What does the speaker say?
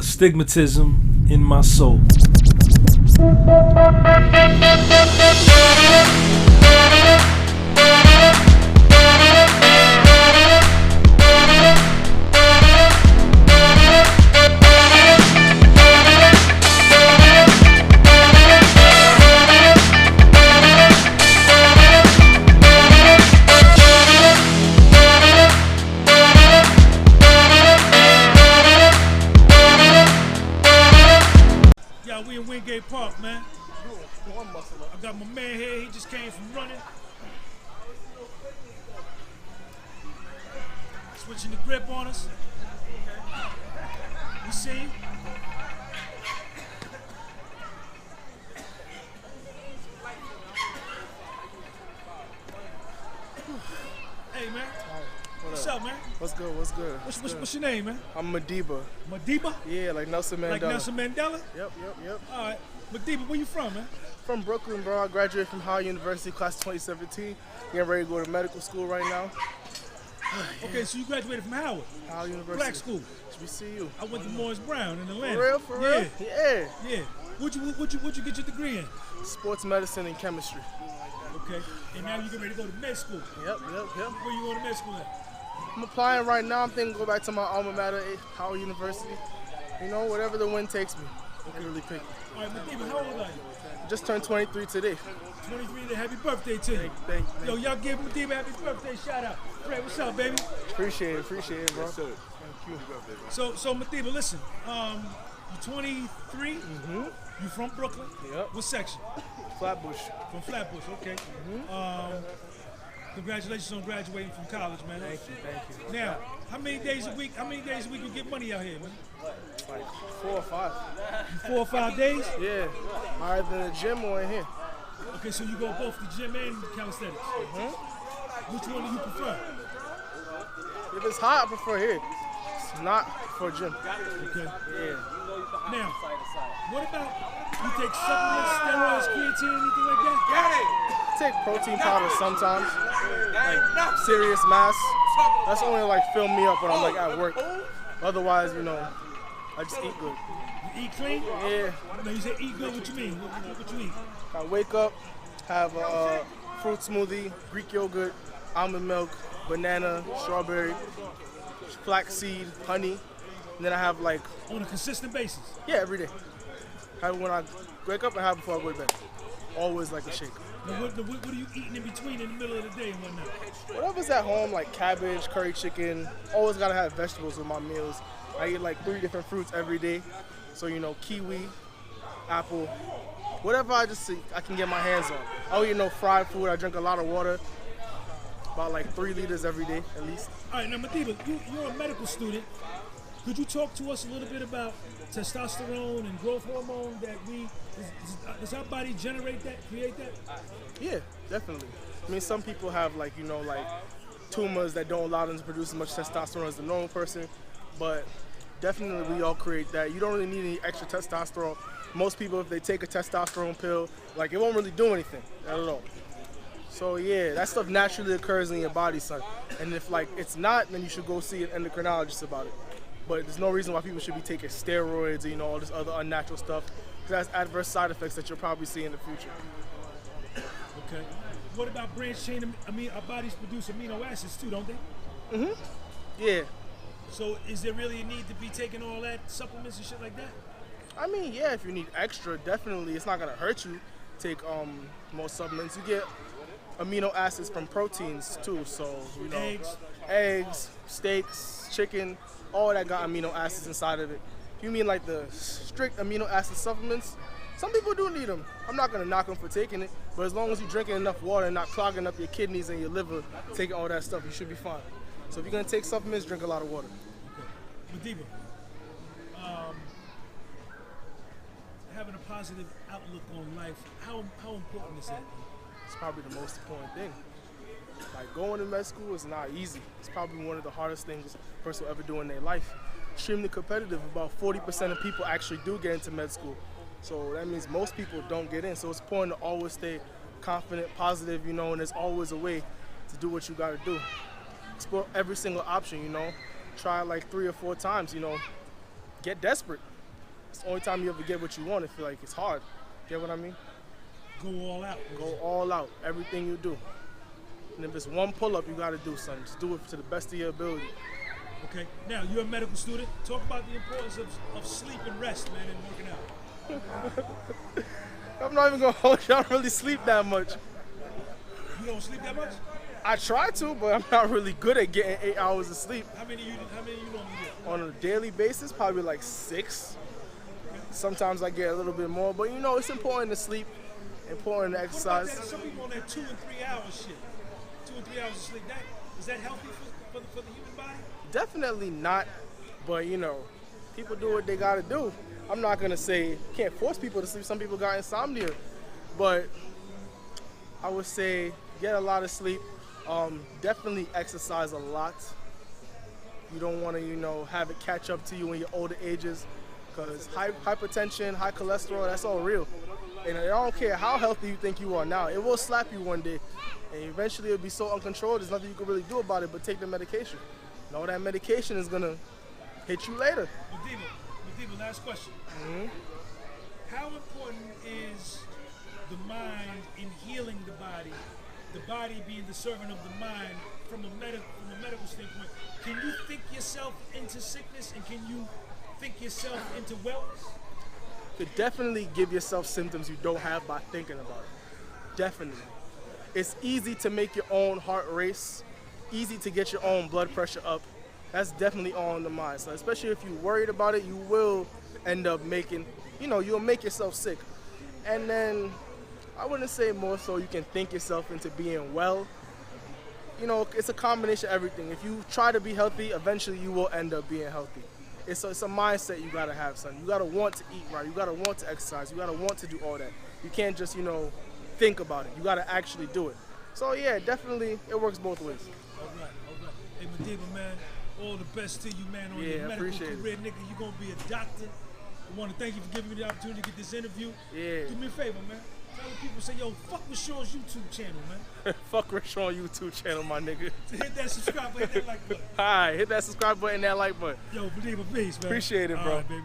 astigmatism in my soul. We in Wingate Park, man. I got my man here, he just came from running. Switching the grip on us. You see him? Hey, man. What's up, man? What's good? What's good? What's your name, man? I'm Meda. Madiba? Yeah, like Nelson Mandela. Like Nelson Mandela? Yep. All right. Madiba, where you from, man? From Brooklyn, bro. I graduated from Howard University, class 2017. Getting ready to go to medical school right now. Okay, so you graduated from Howard? Howard University. Black school. HBCU. I went to Morris Brown in Atlanta. For real? For real? Yeah. Yeah. What'd you get your degree in? Sports medicine and chemistry. Okay. And now you get ready to go to med school. Yep. Where you going to med school at? I'm applying right now. I'm thinking go back to my alma mater, Howard University. You know, whatever the wind takes me. I can really pick. All right, Madiba, how old are you? Just turned 23 today. 23 today. Happy birthday to you. Thank you. Yo, y'all give Madiba happy birthday shout out. Fred, what's up, baby? Appreciate it, bro. Yes, sir. Thank you. So Madiba, listen. You're 23. Mm-hmm. You from Brooklyn? Yep. What section? Flatbush. From Flatbush, okay. Mm-hmm. Congratulations on graduating from college, man. Thank you. Now, how many days a week you get money out here, man? Like 4 or 5. 4 or 5 days? Yeah. Either in the gym or in here. Okay, so you go both the gym and calisthenics. Mm-hmm. Which one do you prefer? If it's hot, I prefer here. It's not for gym. Okay. Yeah. Now, what about you take supplements, steroids, creatine, anything like that? I take protein powder sometimes, like serious mass. That's only like fill me up when I'm like at work. Otherwise, you know, I just eat good. You eat clean? Yeah. No, you say eat good. What you mean? What you eat? I wake up, have a fruit smoothie, Greek yogurt, almond milk, banana, strawberry, flaxseed, honey. And then I have like on a consistent basis. Yeah, every day. Have it when I wake up and have it before I go to bed. Always like a shake. Now what are you eating in between in the middle of the day and whatnot? Whatever's at home, like cabbage, curry chicken. Always gotta have vegetables with my meals. I eat like 3 different fruits every day. So you know, kiwi, apple, whatever I can get my hands on. I don't eat no fried food. I drink a lot of water. About like 3 liters every day at least. All right, now Madiba, you're a medical student. Could you talk to us a little bit about testosterone and growth hormone that does our body generate that, create that? Yeah, definitely. I mean, some people have like, you know, like tumors that don't allow them to produce as much testosterone as the normal person, but definitely we all create that. You don't really need any extra testosterone. Most people, if they take a testosterone pill, like it won't really do anything at all. So yeah, that stuff naturally occurs in your body, son. And if like it's not, then you should go see an endocrinologist about it. But there's no reason why people should be taking steroids or, you know, all this other unnatural stuff. Because that's adverse side effects that you'll probably see in the future. Okay. What about branched chain? Our bodies produce amino acids too, don't they? Mm-hmm. Yeah. So is there really a need to be taking all that supplements and shit like that? I mean, yeah, if you need extra, definitely. It's not going to hurt you to take more supplements. You get amino acids from proteins too. So, you know, eggs, steaks, chicken, all that got amino acids inside of it. If you mean like the strict amino acid supplements, some people do need them. I'm not gonna knock them for taking it, but as long as you're drinking enough water and not clogging up your kidneys and your liver, taking all that stuff, you should be fine. So if you're gonna take supplements, drink a lot of water. Okay. Madiba, having a positive outlook on life, how important is that? It's probably the most important thing. Like going to med school is not easy. It's probably one of the hardest things a person will ever do in their life. Extremely competitive. About 40% of people actually do get into med school. So that means most people don't get in. So it's important to always stay confident, positive, you know, and there's always a way to do what you gotta do. Explore every single option, you know. Try like 3 or 4 times, you know. get desperate. It's the only time you ever get what you want if like it's hard. Get what I mean? Go all out. Go all out. Everything you do. And if it's one pull-up you gotta do, son, just do it to the best of your ability. Okay. Now you're a medical student. Talk about the importance of sleep and rest, man, and working out. I'm not even gonna hold you. I don't really sleep that much. You don't sleep that much? I try to, but I'm not really good at getting 8 hours of sleep. How many you normally get? On a daily basis, probably like 6. Sometimes I get a little bit more, but you know, it's important to sleep, important to exercise. What about that? Some people on that 2 and 3 hours shit. 2 and 3 hours of sleep. Is that healthy for the human body? Definitely not, but you know, people do what they gotta do. I'm not gonna say, can't force people to sleep. Some people got insomnia, but I would say get a lot of sleep. Definitely exercise a lot. You don't want to, you know, have it catch up to you in your older ages, because hypertension, high cholesterol, that's all real. And I don't care how healthy you think you are now, it will slap you one day, and eventually it'll be so uncontrolled, there's nothing you can really do about it but take the medication. And all that medication is gonna hit you later. Madiba, last question. How important is the mind in healing the body being the servant of the mind from a medical standpoint? Can you think yourself into sickness, and can you think yourself into wellness? You could definitely give yourself symptoms you don't have by thinking about it. Definitely. It's easy to make your own heart race, easy to get your own blood pressure up. That's definitely all in the mind. So especially if you're worried about it, you will end up making, you know, you'll make yourself sick. And then I wouldn't say more so you can think yourself into being well. You know, it's a combination of everything. If you try to be healthy, eventually you will end up being healthy. It's a mindset you gotta have, son. You gotta want to eat right. You gotta want to exercise. You gotta want to do all that. You can't just, you know, think about it. You gotta actually do it. So yeah, definitely, it works both ways. All right. Hey, Madiba, man, all the best to you, man, on your medical career, nigga. You're gonna be a doctor. I want to thank you for giving me the opportunity to get this interview. Yeah. Do me a favor, man. Tell the people, say, yo, fuck with Sean's YouTube channel, man. Fuck with Sean YouTube channel, my nigga. Hit that subscribe button, hit that like button. All right, hit that subscribe button, that like button. Yo, Madiba, peace, man. Appreciate it, bro. All right, baby.